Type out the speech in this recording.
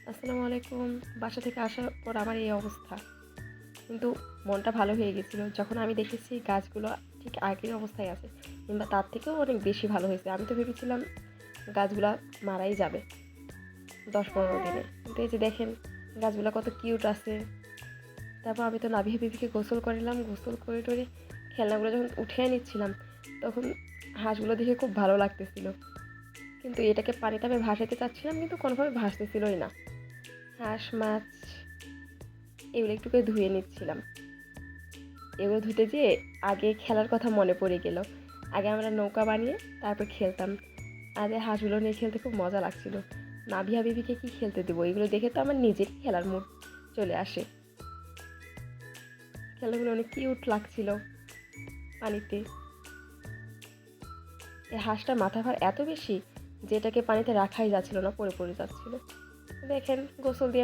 আসসালামু আলাইকুম। বাসা থেকে আসার পর আমার এই অবস্থা। কিন্তু মনটা ভালো হয়ে গেছিল যখন আমি দেখেছি গাছগুলো ঠিক আগের অবস্থায় আছে, কিংবা তার থেকেও অনেক বেশি ভালো হয়েছে। আমি তো ভেবেছিলাম গাছগুলা মারাই যাবে 10-15 দিনে, কিন্তু এই যে দেখেন গাছগুলো কত কিউট আছে। তারপর আমি তো নাভিয়া বিবিকে গোসল করালাম, গোসল করে টরে খেলনাগুলো যখন উঠিয়ে নিচ্ছিলাম, তখন হাঁসগুলো দেখে খুব ভালো লাগতেছিল। কিন্তু এটাকে পানিতে আমি ভাসাতে চাচ্ছিলাম, কিন্তু কোনোভাবে ভাসতেছিলই না। হাঁস মাছ এগুলো একটু করে ধুয়ে নিচ্ছিলাম। এগুলো ধুতে যেয়ে আগে খেলার কথা মনে পড়ে গেল। আগে আমরা নৌকা বানিয়ে তারপর খেলতাম। আর এই হাঁসগুলো নিয়ে খেলতে খুব মজা লাগছিল। নাভিয়া বিবিকে কি খেলতে দেবো, এগুলো দেখে তো আমার নিজের খেলার মুড চলে আসে। খেলাগুলো অনেক কিউট লাগছিল পানিতে। এই হাঁসটা মাথা ভার এত বেশি যে এটাকে পানিতে রাখাই যাচ্ছিল না, পড়ে পড়ে যাচ্ছিল। দেখেন গোসল দিয়ে